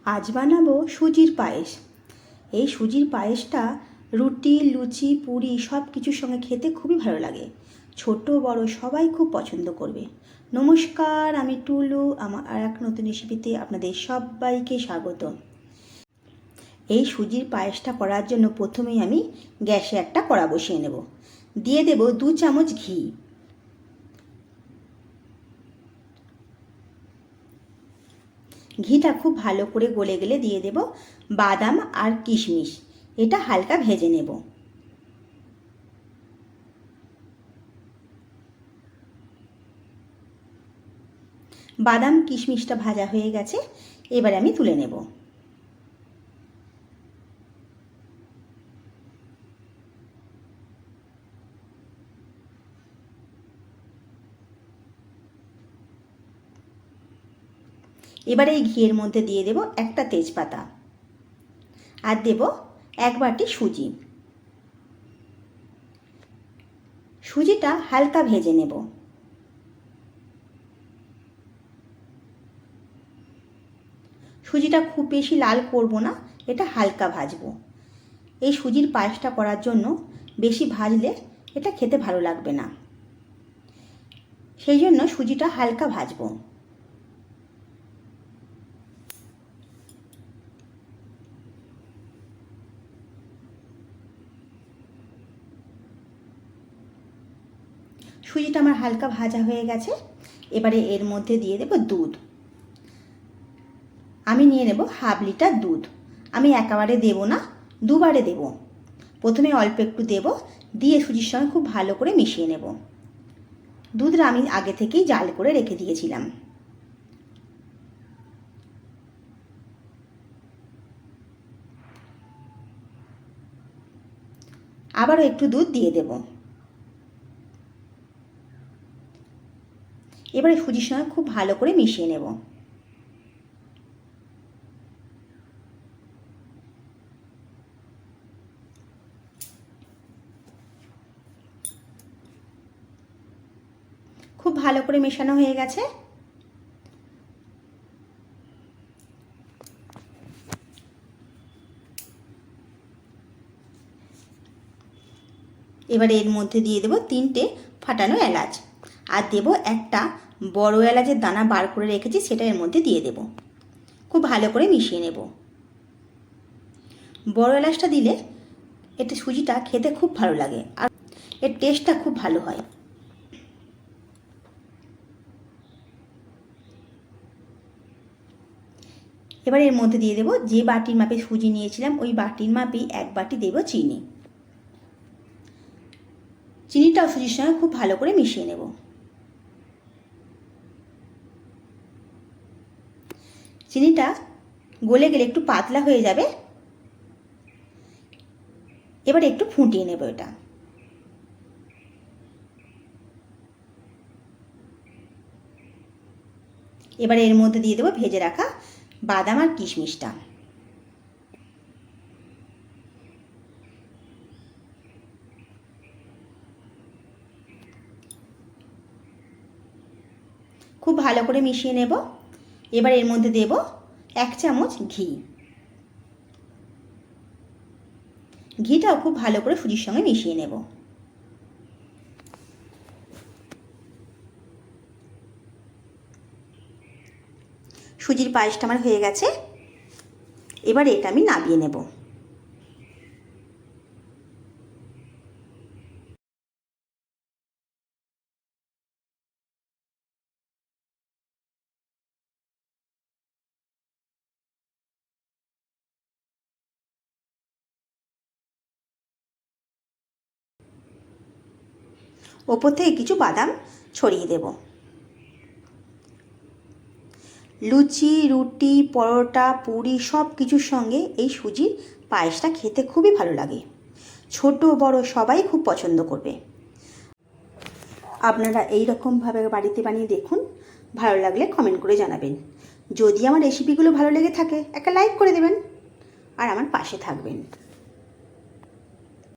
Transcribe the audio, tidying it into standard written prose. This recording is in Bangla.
আজ বানাবো সুজির পায়েস। এই সুজির পায়েসটা রুটি, লুচি, পুরি সব কিছুর সঙ্গে খেতে খুবই ভালো লাগে। ছোট বড় সবাই খুব পছন্দ করবে। নমস্কার, আমি টুলু। আমার আর এক নতুন রেসিপিতে আপনাদের সবাইকে স্বাগত। এই সুজির পায়েসটা করার জন্য প্রথমেই আমি গ্যাসে একটা কড়া বসিয়ে নেব। দিয়ে দেব 2 চামচ ঘি। ঘিটা খুব ভালো করে গলে গেলে দিয়ে দেব বাদাম আর কিশমিশ। এটা হালকা ভেজে নেব। বাদাম কিশমিশটা ভাজা হয়ে গেছে, এবারে আমি তুলে নেব। এবারে এই ঘিয়ের মধ্যে দিয়ে দেব একটা তেজপাতা আর দেব 1 বাটি সুজি। সুজিটা হালকা ভেজে নেব। সুজিটা খুব বেশি লাল করব না, এটা হালকা ভাজবো। এই সুজির পায়েসটা করার জন্য বেশি ভাজলে এটা খেতে ভালো লাগবে না, সেই জন্য সুজিটা হালকা ভাজবো। সুজিটা আমার হালকা ভাজা হয়ে গেছে, এবারে এর মধ্যে দিয়ে দেব দুধ। আমি নিয়ে নেব 1/2 লিটার দুধ। আমি একেবারে দেব না, দুবারে দেব। প্রথমে অল্প একটু দেব, দিয়ে সুজির সঙ্গে খুব ভালো করে মিশিয়ে নেব। দুধটা আমি আগে থেকেই জাল করে রেখে দিয়েছিলাম। আবারও একটু দুধ দিয়ে দেব। এবারে সুজির সঙ্গে খুব ভালো করে মিশিয়ে নেব। খুব ভালো করে মেশানো হয়ে গেছে। এবারে এর মধ্যে দিয়ে দেব 3টে ফাটানো এলাচ আর দেব একটা বড় এলাচের দানা বার করে রেখেছি, সেটা এর মধ্যে দিয়ে দেব। খুব ভালো করে মিশিয়ে নেব। বড় এলাচটা দিলে এটা সুজিটা খেতে খুব ভালো লাগে আর এর টেস্টটা খুব ভালো হয়। এবার এর মধ্যে দিয়ে দেব যে বাটির মাপে সুজি নিয়েছিলাম ওই বাটির মাপেই 1 বাটি দেব চিনি। চিনিটাও সুজির সঙ্গে খুব ভালো করে মিশিয়ে নেব। চিনিটা গলে গেলে একটু পাতলা হয়ে যাবে, এবার একটু ফুটিয়ে নেব এটা। এবারে এর মধ্যে দিয়ে দেবো ভেজে রাখা বাদাম আর কিশমিশটা। খুব ভালো করে মিশিয়ে নেব। এবার এর মধ্যে দেব 1 চামচ ঘি। ঘিটাও খুব ভালো করে সুজির সঙ্গে মিশিয়ে নেব। সুজির পায়েসটা আমার হয়ে গেছে, এবার এটা আমি নামিয়ে নেব। ওপর থেকে কিছু বাদাম ছড়িয়ে দেব। লুচি, রুটি, পরোটা, পুরি সব কিছুর সঙ্গে এই সুজির পায়েসটা খেতে খুবই ভালো লাগে। ছোট বড় সবাই খুব পছন্দ করবে। আপনারা এই রকমভাবে বাড়িতে বানিয়ে দেখুন, ভালো লাগলে কমেন্ট করে জানাবেন। যদি আমার রেসিপিগুলো ভালো লেগে থাকে একটা লাইক করে দেবেন আর আমার পাশে থাকবেন।